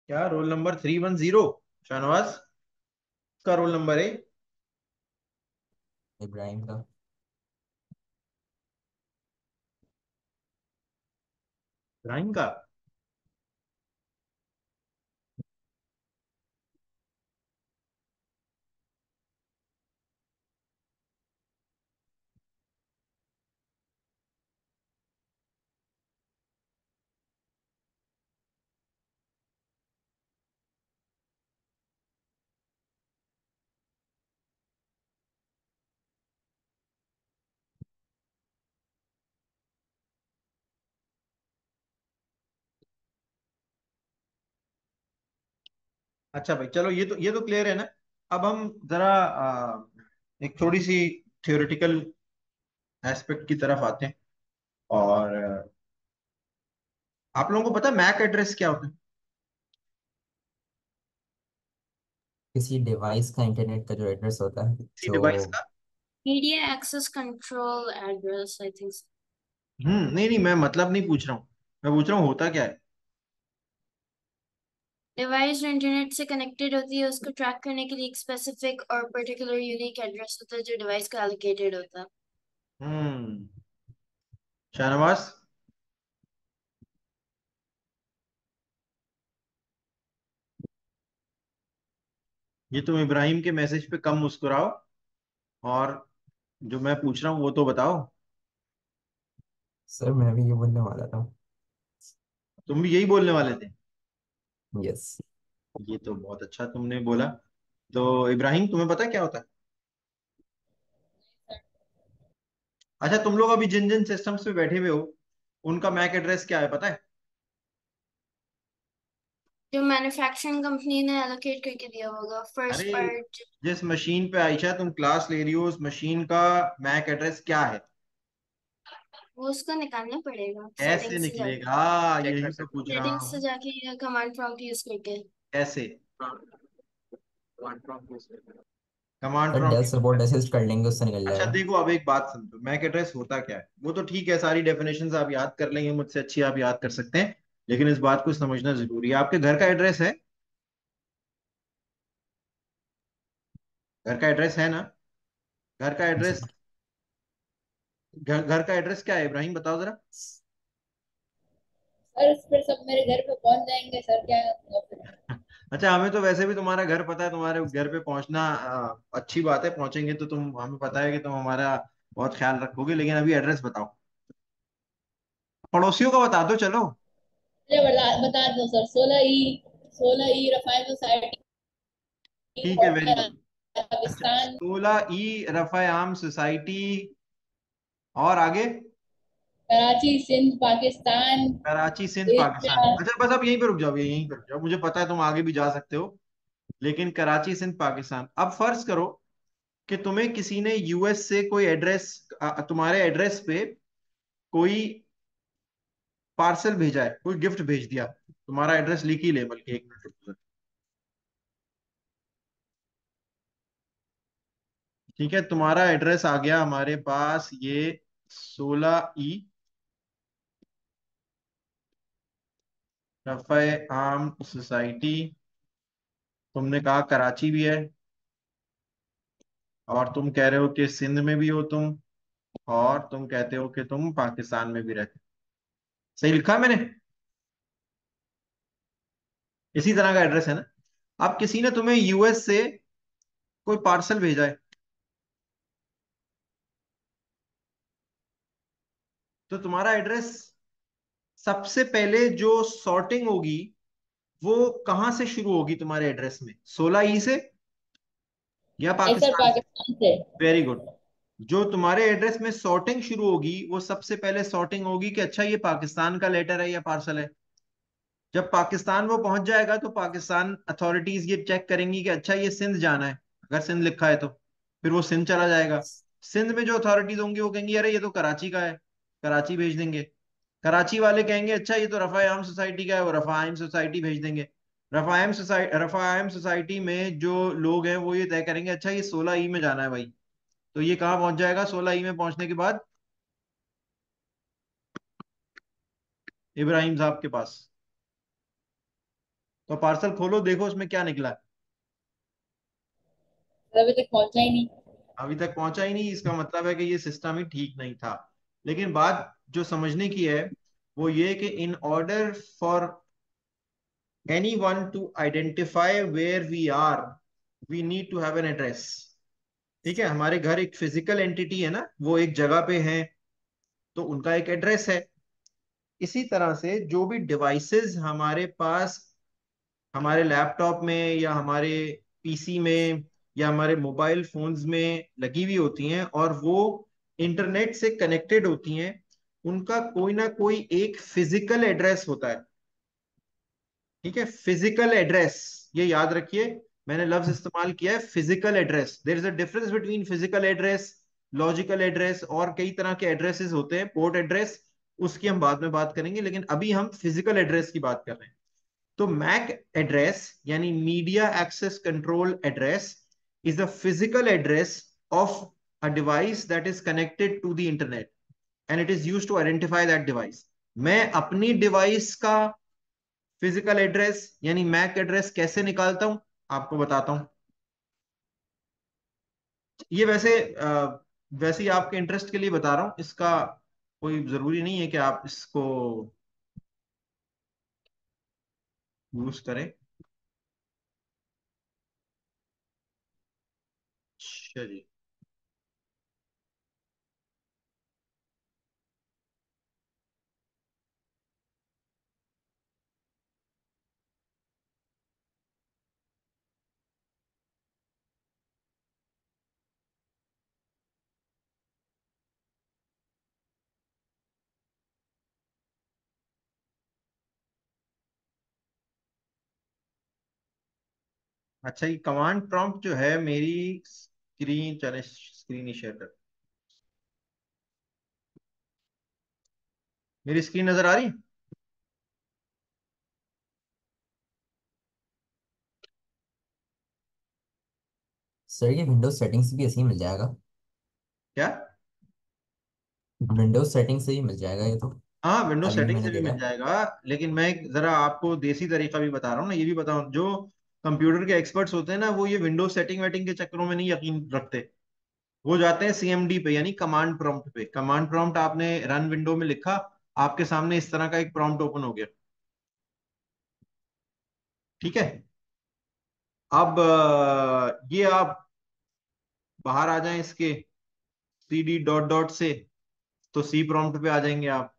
क्या roll number 310? Shahnawaz का roll number है? इब्राहिम का। इब्राहिम का? अच्छा भाई, चलो ये तो क्लियर है ना। अब हम जरा एक थोड़ी सी थियोरेटिकल एस्पेक्ट की तरफ आते हैं। और आप लोगों को पता है मैक एड्रेस क्या होता है? किसी डिवाइस का इंटरनेट का जो एड्रेस होता है किसी जो। डिवाइस का? Media access control address, I think. नहीं नहीं, मैं मतलब नहीं पूछ रहा हूँ। मैं पूछ रहा हूँ होता क्या है। डिवाइस जो इंटरनेट से कनेक्टेड होती है उसको ट्रैक करने के लिए एक स्पेसिफिक और पर्टिकुलर यूनिक एड्रेस होता है जो डिवाइस को एलोकेटेड होता है। हम्म। शाहनवाज? ये तुम इब्राहिम के मैसेज पे कम मुस्कुराओ, और जो मैं पूछ रहा हूँ वो तो बताओ। सर मैं भी ये बोलने वाला था। तुम भी यही बोलने वाले थे? यस। ये तो बहुत अच्छा तुमने बोला। तो इब्राहिम, तुम्हें पता है क्या होता है? अच्छा, तुम लोग अभी जिन जिन सिस्टम्स पे बैठे हुए हो, उनका मैक एड्रेस क्या है पता है? जो मैन्युफैक्चरिंग कंपनी ने एलोकेट करके दिया होगा फर्स्ट अरे, पार्ट। जिस मशीन पे आयशा तुम क्लास ले रही हो, उस मशीन का मैक एड्रेस क्या है? वो उसको निकालना पड़ेगा कैसे सेटिंग्स से निकलेगा? जाके। चेक कर यही तो सकते पूछ हैं। रहा सेटिंग्स से हूँ। जाके या कमांड प्रॉम्प्ट यूज करके। कैसे? हाँ, वन प्रॉम्प्ट यूज करके। Command sir Dell prompt? Support assist कर लेंगे, उससे निकल अच्छा जाएगा। देखो, अब एक बात समझो, मैक एड्रेस होता क्या है। वो तो ठीक है, सारी डेफिनेशंस आप याद कर लेंगे, मुझसे अच्छी आप याद कर सकते हैं। लेकिन इस बात को समझना जरूरी है। आपके घर का एड्रेस है? घर का एड्रेस है ना? घर का जी। एड्रेस, घर का एड्रेस क्या है इब्राहिम, बताओ जरा। सर फिर सब मेरे घर पे पहुंच जाएंगे सर, क्या फिर? अच्छा, हमें तो वैसे भी तुम्हारा घर पता है। तुम्हारे घर पे पहुंचना अच्छी बात है, पहुंचेंगे तो तुम, हमें पता है कि तुम हमारा बहुत ख्याल रखोगे। लेकिन अभी एड्रेस बताओ। पड़ोसियों का बता दो चलो। मुझे बता दो सर, 16E रफाइल सोसाइटी, ठीक है, वेरी क्वार्टर गुड। अच्छा, राजस्थान, 16 ई रफा आम सोसाइटी, और आगे? कराची सिंध पाकिस्तान, कराची सिंध पाकिस्तान। एशिया। अच्छा, बस अब यहीं पे रुक जाओ, यहीं पे रुक जाओ। मुझे पता है तुम आगे भी जा सकते हो, लेकिन कराची सिंध पाकिस्तान। अब फर्ज करो कि तुम्हें किसी ने यूएस से कोई एड्रेस, तुम्हारे एड्रेस पे कोई पार्सल भेजा है, कोई गिफ्ट भेज दिया। तुम्हारा एड्रेस लिख ही ले, बल्कि एक मिनट रुको जरा। ठीक है, तुम्हारा एड्रेस आ गया हमारे पास, ये 16 ई रफ़ा आम सोसाइटी। तुमने कहा कराची भी है, और तुम कह रहे हो कि सिंध में भी हो तुम, और तुम कहते हो कि तुम पाकिस्तान में भी रहते हो। सही लिखा मैंने? इसी तरह का एड्रेस है ना? अब किसी ने तुम्हें यूएस से कोई पार्सल भेजा है, तो तुम्हारा एड्रेस, सबसे पहले जो सॉर्टिंग होगी वो कहां से शुरू होगी तुम्हारे एड्रेस में? 16 ई से या यस सर, पाकिस्तान से? पाकिस्तान से। Very good. जो तुम्हारे एड्रेस में सॉर्टिंग शुरू होगी, वो सबसे पहले सॉर्टिंग होगी कि अच्छा ये पाकिस्तान का लेटर है या पार्सल है। जब पाकिस्तान वो पहुंच जाएगा तो पाकिस्तान अथॉरिटीज ये चेक करेंगी कि अच्छा ये सिंध जाना है, अगर सिंध लिखा है तो फिर वो सिंध चला जाएगा। सिंध में जो अथॉरिटीज होंगी वो कहेंगी अरे ये तो कराची का है, कराची भेज देंगे। कराची वाले कहेंगे अच्छा ये तो रफा आम सोसाइटी का है, वो रफा आम सोसाइटी भेज देंगे। रफा आम सोसाइटी में जो लोग हैं वो ये तय करेंगे अच्छा ये 16 ई में जाना है भाई। तो ये कहाँ पहुंच जाएगा? 16 ई में पहुंचने के बाद इब्राहिम साहब के पास। तो पार्सल खोलो, देखो उसमें क्या निकला। अभी तक पहुंचा ही नहीं। अभी तक पहुंचा ही नहीं, इसका मतलब है कि ये सिस्टम ही ठीक नहीं था। लेकिन बात जो समझने की है वो ये कि in order for anyone to identify where we are, we need to have an address। ठीक है, हमारे घर एक फिजिकल एंटिटी है ना, वो एक जगह पे है, तो उनका एक एड्रेस है। इसी तरह से जो भी डिवाइसेस हमारे पास, हमारे लैपटॉप में या हमारे पीसी में या हमारे मोबाइल फोन्स में लगी हुई होती हैं और वो इंटरनेट से कनेक्टेड होती हैं, उनका कोई ना कोई एक फिजिकल एड्रेस होता है। ठीक है, फिजिकल एड्रेस, ये याद रखिए, मैंने लफ्ज इस्तेमाल किया है physical address. There is a difference between physical address, logical address, और कई तरह के एड्रेसेस होते हैं, पोर्ट एड्रेस, उसकी हम बाद में बात करेंगे, लेकिन अभी हम फिजिकल एड्रेस की बात कर रहे हैं। तो मैक एड्रेस यानी media access control address is a physical address of a device that is connected to the internet and it is used to identify that device. मैं अपनी डिवाइस का फिजिकल एड्रेस यानी मैक एड्रेस कैसे निकालता हूं, आपको बताता हूं। ये वैसे ही आपके इंटरेस्ट के लिए बता रहा हूं, इसका कोई जरूरी नहीं है कि आप इसको यूज करें। चलिए, अच्छा, ये कमांड प्रॉम्प्ट जो है मेरी स्क्रीन, चले स्क्रीन ही शेयर कर, मेरी स्क्रीन नजर आ रही? सर ये विंडोज सेटिंग्स भी ऐसे ही मिल जाएगा। क्या? विंडोज सेटिंग से ही मिल जाएगा ये तो। हाँ, विंडोज अभी भी सेटिंग से मैंने भी देखा मिल है। जाएगा, लेकिन मैं जरा आपको देसी तरीका भी बता रहा हूँ ना, ये भी बताऊँ, जो कंप्यूटर के एक्सपर्ट्स होते हैं ना, वो ये विंडोज सेटिंग वेटिंग के चक्करों में नहीं यकीन रखते। वो जाते हैं सीएमडी पे, यानी कमांड प्रॉम्प्ट पे। कमांड प्रॉम्प्ट आपने रन विंडो में लिखा, आपके सामने इस तरह का एक प्रॉम्प्ट ओपन हो गया। ठीक है, अब ये आप बाहर आ जाएं इसके सी डी डॉट डॉट से, तो सी प्रॉम्प्ट पे आ जाएंगे आप।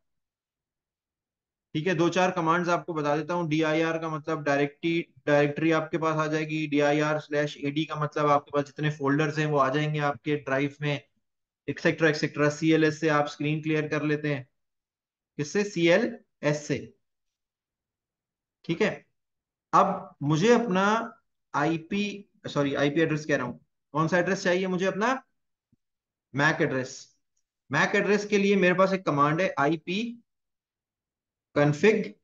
ठीक है, दो चार कमांड्स आपको बता देता हूँ। dir का मतलब डायरेक्टरी आपके पास आ जाएगी। dir/ad का मतलब आपके पास जितने फोल्डर्स हैं वो आ जाएंगे आपके ड्राइव में, एक्सेट्रा एक्सेट्रा। cls से आप स्क्रीन क्लियर कर लेते हैं, किससे? cls से। ठीक है, अब मुझे अपना आईपी, सॉरी आईपी एड्रेस कह रहा हूं, कौन सा एड्रेस चाहिए मुझे? अपना मैक एड्रेस। मैक एड्रेस के लिए मेरे पास एक कमांड है, आईपी config/all।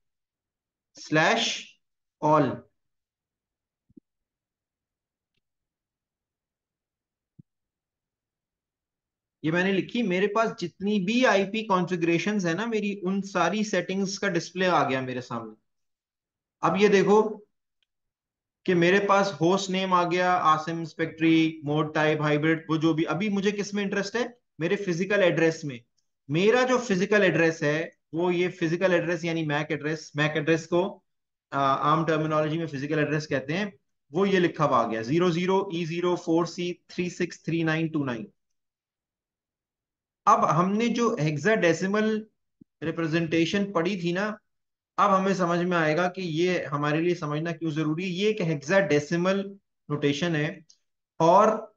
ये मैंने लिखी, मेरे पास जितनी भी आईपी कॉन्फ़िगरेशंस है ना मेरी, उन सारी सेटिंग्स का डिस्प्ले आ गया मेरे सामने। अब ये देखो कि मेरे पास होस्ट नेम आ गया, आसिम स्पेक्ट्री, मोड टाइप हाइब्रिड, वो जो भी। अभी मुझे किस में इंटरेस्ट है? मेरे फिजिकल एड्रेस में। मेरा जो फिजिकल एड्रेस है वो ये फिजिकल एड्रेस यानी मैक एड्रेस, मैक एड्रेस को आम टर्मिनोलॉजी में फिजिकल एड्रेस कहते हैं, वो ये लिखा हुआ आ गया 00E04C363929। अब हमने जो हेक्साडेसिमल रिप्रेजेंटेशन पढ़ी थी ना, अब हमें समझ में आएगा कि ये हमारे लिए समझना क्यों जरूरी है। ये एक हेक्साडेसिमल नोटेशन है, और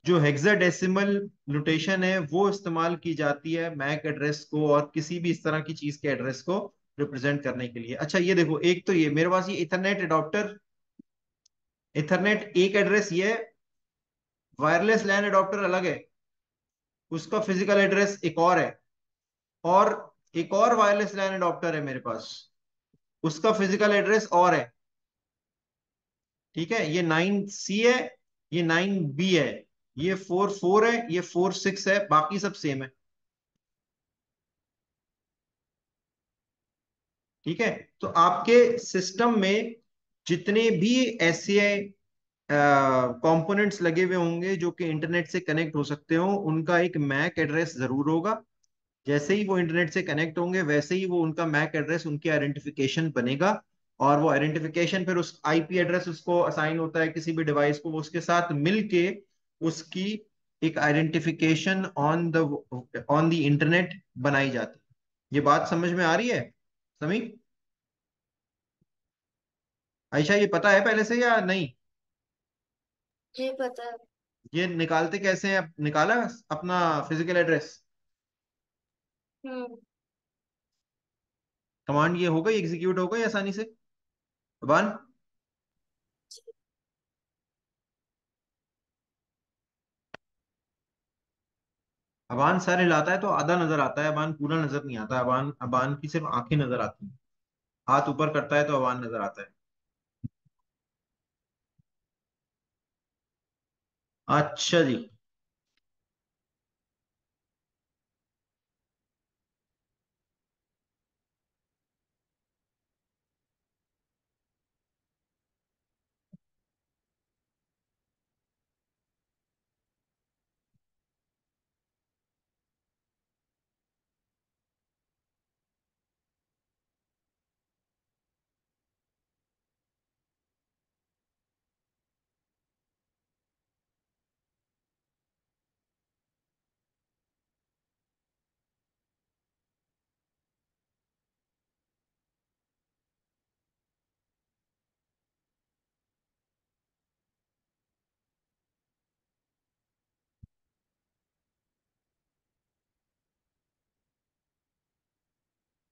जो हेक्साडेसिमल नोटेशन है वो इस्तेमाल की जाती है मैक एड्रेस को और किसी भी इस तरह की चीज के एड्रेस को रिप्रेजेंट करने के लिए। अच्छा, ये देखो, एक तो ये मेरे पास ये इथरनेट अडॉप्टर, इथरनेट एक एड्रेस ये है, वायरलेस लैन अडॉप्टर अलग है, उसका फिजिकल एड्रेस एक और है, और एक और वायरलेस लैन अडॉप्टर है मेरे पास, उसका फिजिकल एड्रेस और है। ठीक है, ये 9C है, ये 9B है, ये 44 है, ये 46 है, बाकी सब सेम है। ठीक है, तो आपके सिस्टम में जितने भी ऐसे कंपोनेंट्स लगे हुए होंगे जो कि इंटरनेट से कनेक्ट हो सकते हो, उनका एक मैक एड्रेस जरूर होगा। जैसे ही वो इंटरनेट से कनेक्ट होंगे वैसे ही वो उनका मैक एड्रेस, उनकी आइडेंटिफिकेशन बनेगा। और वो आइडेंटिफिकेशन फिर उस आईपी एड्रेस उसको असाइन होता है किसी भी डिवाइस को, वो उसके साथ मिलके उसकी एक आइडेंटिफिकेशन ऑन द इंटरनेट बनाई जाती है। ये बात समझ में आ रही है समी? आयशा, ये पता है पहले से या नहीं? ये पता है। ये निकालते कैसे हैं? निकाला अपना फिजिकल एड्रेस? हम्म। कमांड ये हो गई, एग्जीक्यूट हो गई आसानी से? अबान, अबान सर हिलाता है तो आधा नजर आता है, अबान पूरा नजर नहीं आता। अबान अबान की सिर्फ आंखें नजर आती हैं। हाथ ऊपर करता है तो अबान नजर आता है। अच्छा जी।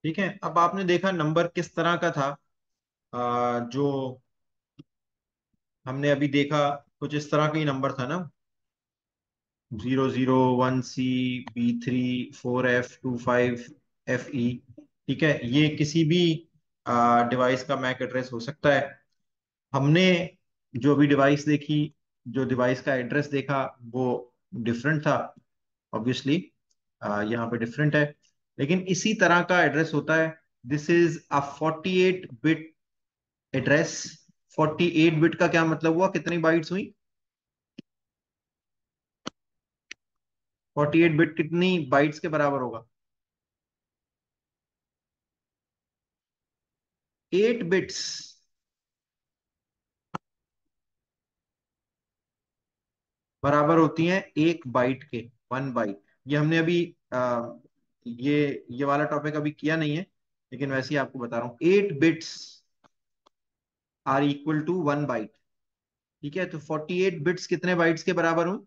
ठीक है, अब आपने देखा नंबर किस तरह का था। जो हमने अभी देखा कुछ इस तरह का ही नंबर था ना, 001C, B3 4F25FE। ठीक है, ये किसी भी डिवाइस का मैक एड्रेस हो सकता है। हमने जो भी डिवाइस देखी, जो डिवाइस का एड्रेस देखा, वो डिफरेंट था ऑब्वियसली। यहाँ पे डिफरेंट है, लेकिन इसी तरह का एड्रेस होता है। This is a 48 bit address. 48 bit का क्या मतलब हुआ? कितनी बाइट्स हुई? 48 बिट कितनी बाइट्स के बराबर होगा? 8 बिट्स बराबर होती हैं 1 बाइट के। 1 बाइट। ये हमने अभी ये वाला टॉपिक अभी किया नहीं है, लेकिन वैसे ही आपको बता रहा हूँ, 8 bits are equal to 1 byte. ठीक है, तो 48 बिट्स कितने बाइट्स के बराबर हुए?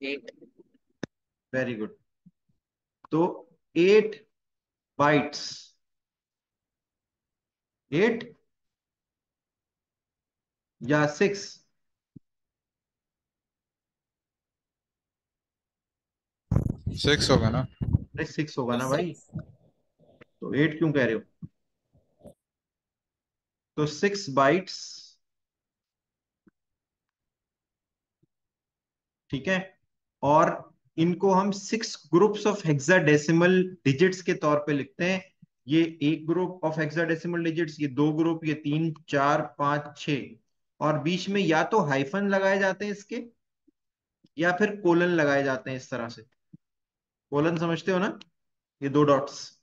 8। Very good. तो 8 बाइट्स, 8 या 6? 6 होगा ना? अरे 6 होगा ना भाई। सिक्स। तो 8 क्यों कह रहे हो? तो 6 बाइट्स, ठीक है। और इनको हम 6 ग्रुप्स ऑफ हेक्साडेसिमल डिजिट्स के तौर पे लिखते हैं। ये एक ग्रुप ऑफ हेक्साडेसिमल डिजिट्स, ये दो ग्रुप, ये 3 4 5 6। और बीच में या तो हाइफन लगाए जाते हैं इसके, या फिर कोलन लगाए जाते हैं इस तरह से। कोलन समझते हो ना? ये दो डॉट्स।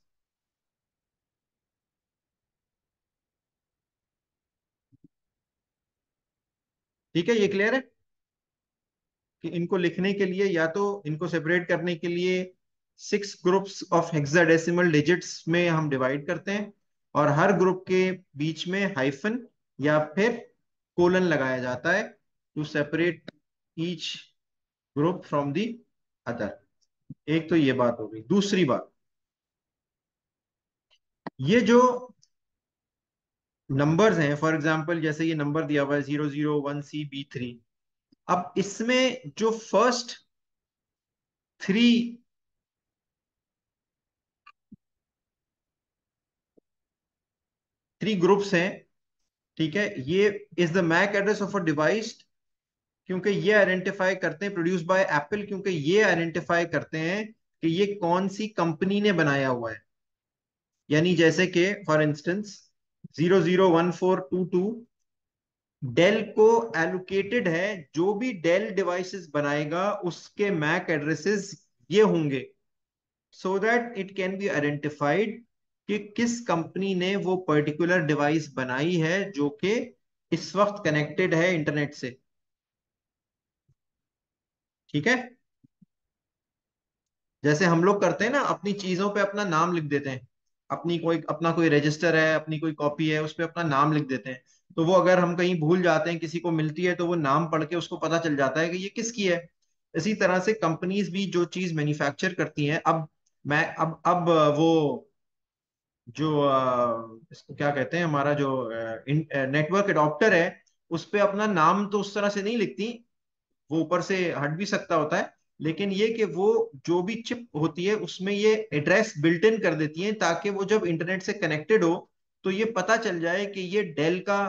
ठीक है, ये क्लियर है कि इनको लिखने के लिए या तो इनको सेपरेट करने के लिए 6 ग्रुप्स ऑफ हेक्साडेसिमल डिजिट्स में हम डिवाइड करते हैं, और हर ग्रुप के बीच में हाइफन या फिर कोलन लगाया जाता है to separate each group from the other. एक तो ये बात हो गई। दूसरी बात, ये जो नंबर्स हैं, फॉर एग्जांपल जैसे ये नंबर दिया हुआ है 001CB3, अब इसमें जो फर्स्ट 3 3 ग्रुप्स हैं, ठीक है, ये is the MAC address of a device क्योंकि ये आइडेंटिफाई करते हैं, प्रोड्यूस बाय एप्पल, क्योंकि ये आइडेंटिफाई करते हैं कि ये कौन सी कंपनी ने बनाया हुआ है। यानी जैसे कि फॉर इंस्टेंस 001422 डेल को एलोकेटेड है, जो भी डेल डिवाइसेस बनाएगा उसके मैक एड्रेसेस ये होंगे, so that it can be identified कि किस कंपनी ने वो पर्टिकुलर डिवाइस बनाई है जो कि इस वक्त कनेक्टेड है इंटरनेट से। ठीक है, जैसे हम लोग करते हैं ना, अपनी चीजों पे अपना नाम लिख देते हैं, अपना कोई रजिस्टर है, अपनी कोई कॉपी है, उस पे अपना नाम लिख देते हैं। तो वो अगर हम कहीं भूल जाते हैं, किसी को मिलती है, तो वो नाम पढ़ के उसको पता चल जाता है कि ये किसकी है। इसी तरह से कंपनीज भी जो चीज मैन्युफैक्चर करती हैं, अब मैं अब वो जो इसको क्या कहते हैं, हमारा जो नेटवर्क एडॉप्टर है, उस पे अपना नाम तो उस तरह से नहीं लिखती, वो ऊपर से हट भी सकता होता है, लेकिन ये कि वो जो भी चिप होती है उसमें ये एड्रेस बिल्ट इन कर देती है, ताकि वो जब इंटरनेट से कनेक्टेड हो तो ये पता चल जाए कि ये डेल का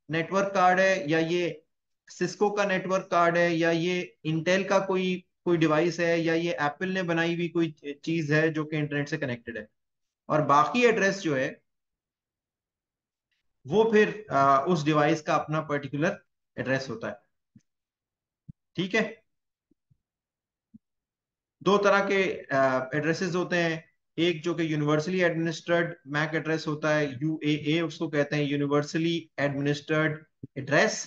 नेटवर्क कार्ड है, या ये सिस्को का नेटवर्क कार्ड है, या ये इंटेल का कोई कोई डिवाइस है, या ये एप्पल ने बनाई हुई कोई चीज है जो कि इंटरनेट से कनेक्टेड है। और बाकी एड्रेस जो है वो फिर उस डिवाइस का अपना पर्टिकुलर एड्रेस होता है। ठीक है, दो तरह के एड्रेसेस होते हैं, एक जो कि यूनिवर्सली एडमिनिस्ट्रेड मैक एड्रेस होता है, यूएए उसको कहते हैं, यूनिवर्सली एडमिनिस्ट्रेड एड्रेस।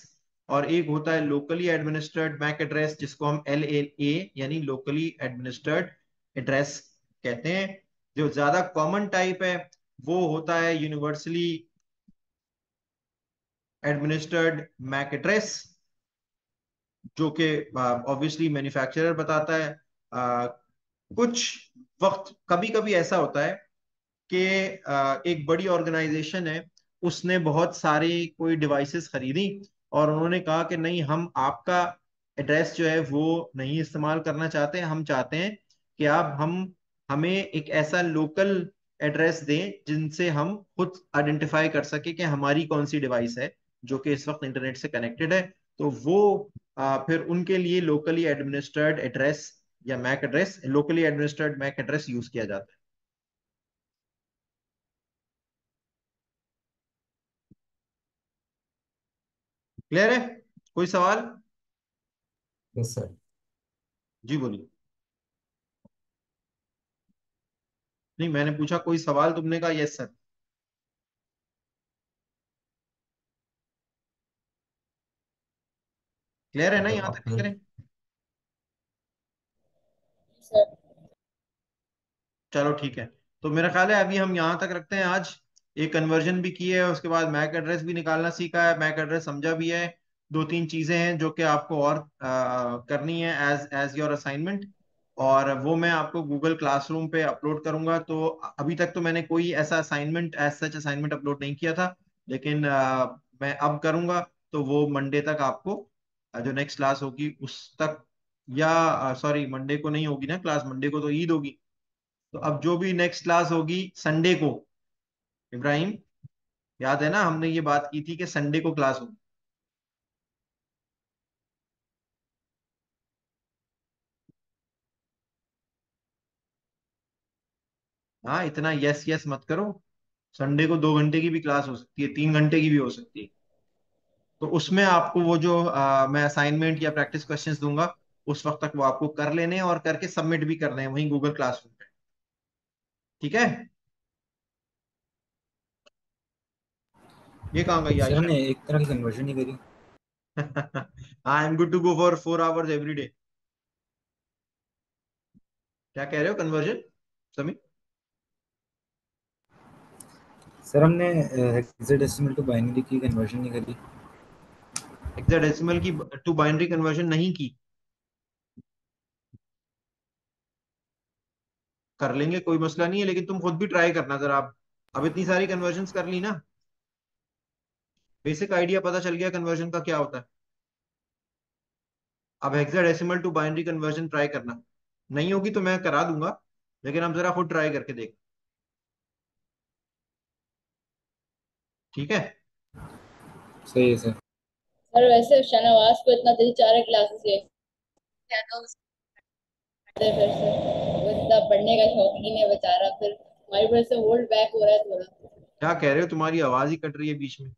और एक होता है लोकली एडमिनिस्ट्रेड मैक एड्रेस, जिसको हम एलएलए यानी लोकली एडमिनिस्ट्रेड एड्रेस कहते हैं। जो ज्यादा कॉमन टाइप है वो होता है यूनिवर्सली एडमिनिस्ट्रेड मैक एड्रेस, जो कि ऑब्वियसली मैन्युफैक्चरर बताता है। कुछ वक्त कभी कभी ऐसा होता है कि एक बड़ी ऑर्गेनाइजेशन है, उसने बहुत सारी कोई डिवाइसेस खरीदी, और उन्होंने कहा कि नहीं, हम आपका एड्रेस जो है वो नहीं इस्तेमाल करना चाहते हैं, हम चाहते हैं कि आप हम हमें एक ऐसा लोकल एड्रेस दें जिनसे हम खुद आइडेंटिफाई कर सके कि हमारी कौन सी डिवाइस है जो कि इस वक्त इंटरनेट से कनेक्टेड है। तो वो फिर उनके लिए लोकली एडमिनिस्ट्रेड एड्रेस या MAC address, locally administered MAC address use किया जाता है। क्लियर है? कोई सवाल? Yes sir. जी बोलिए। नहीं, मैंने पूछा कोई सवाल, तुमने कहा यस सर। क्लियर है ना यहाँ तक? ऑपरेट। क्लियर है? सर। चलो ठीक है। तो मेरा ख्याल है अभी हम यहाँ तक रखते हैं आज। एक कन्वर्जन भी की है, उसके बाद मैक एड्रेस भी निकालना सीखा है, मैक एड्रेस समझा भी है। दो तीन चीजें हैं जो कि आपको और करनी है एज एज योर असाइनमेंट, और वो मैं आपको गूगल क्लासरूम पे अपलोड करूंगा। तो अभी तक तो मैंने कोई ऐसा assignment, as such assignment upload नहीं किया था, लेकिन मैं अब करूंगा। तो वो मंडे तक आपको जो नेक्स्ट क्लास होगी उस तक, या सॉरी मंडे को नहीं होगी ना क्लास, मंडे को तो ईद होगी। तो अब जो भी नेक्स्ट क्लास होगी संडे को, इब्राहिम, याद है ना हमने ये बात की थी कि संडे को क्लास होगी। हाँ, इतना यस यस मत करो। संडे को 2 घंटे की भी क्लास हो सकती है, 3 घंटे की भी हो सकती है। तो उसमें आपको वो जो मैं असाइनमेंट या प्रैक्टिस क्वेश्चंस दूंगा, उस वक्त तक वो आपको कर लेने हैं और करके सबमिट भी करने हैं वहीं गूगल क्लासरूम पे। ठीक है? ये कहाँ गई सर आयशा? हमने एक तरह की कन्वर्जन नहीं करी। I am good to go for 4 hours every day. क्या कह रहे हो, कन्वर्जन समी? सर हमने हेक्साडेसिमल टू बाइनरी की कन्वर्जन नहीं करी। हेक्साडेसिमल की टू बाइनरी कन्वर्जन नहीं की? कर लेंगे, कोई मसला नहीं है, लेकिन तुम खुद भी ट्राई करना जरा। आप अब इतनी सारी कन्वर्जन्स कर ली ना, बेसिक आइडिया पता चल गया कन्वर्जन का क्या होता है। अब hexadecimal to binary conversion try करना, नहीं होगी तो मैं करा दूंगा, लेकिन आप जरा खुद ट्राई करके देख। ठीक है? सही है सर। सर वैसे शाहनवाज को इतना 3-4 क्लासेस ले फिर से वो इतना पढ़ने का शौकीन है बेचारा, फिर हमारी वजह से होल्ड बैक हो रहा है थोड़ा। क्या कह रहे हो? तुम्हारी आवाज ही कट रही है बीच में।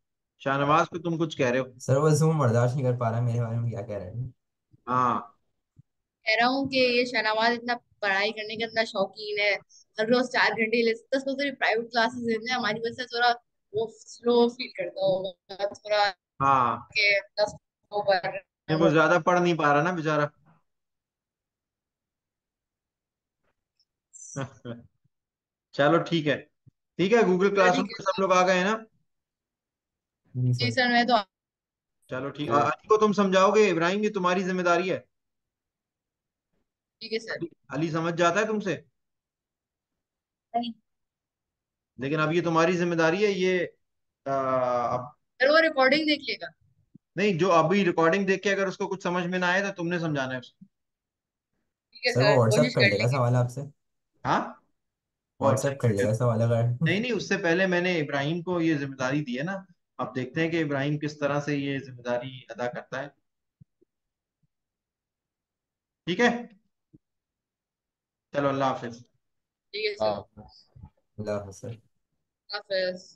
शाहनवाज पे तुम कुछ कह रहे हो? सर वो जूम बर्दाश्त नहीं कर पा रहा मेरे बारे में क्या कह रहे हैं। हाँ। कह रहा हूँ कि ये शाहनवाज इतना पढ़ाई करने का इतना शौकीन है, हर रोज 4 घंटे ले सकता है, उसको प्राइवेट क्लासेस देते हैं, हमारी वजह से थोड़ा वो स्लो फील करता होगा थोड़ा हाँ, के 10 पर ये वो ज्यादा पढ़ नहीं पा रहा ना बेचारा। चलो ठीक है। ठीक है, गूगल क्लासरूम ठीक है में सब सर। लोग आ गए हैं ना? जी जी सर। सर मैं तो चलो ठीक। अली को तुम समझाओगे? इब्राहिम, ये तुम्हारी जिम्मेदारी है। ठीक है सर। अली समझ जाता है तुमसे। लेकिन अब ये तुम्हारी जिम्मेदारी है ये। अब सर वो रिकॉर्डिंग देख लेगा। नहीं, जो अभी रिकॉर्डिंग देख के अगर उसको कुछ समझ में ना आए तो तुमने समझाना है उसको। ठीक है सर वो सर, व्हाट्सएप कोशिश कर कर लेगा लेंगे। सवाल आपसे। हाँ, व्हाट्सएप कर व्हाट्सएप। लेगा सवाल अगर। नहीं नहीं, उससे पहले मैंने इब्राहिम को ये जिम्मेदारी दी है ना। अब देखते हैं कि इब्राहिम किस तरह से ये जिम्मेदारी अदा करता है। ठीक है। चलो, अल्लाह हाफिज। ठीक है सर। हाँ। अल्लाह हाफ़िज़ सर। हाफिज।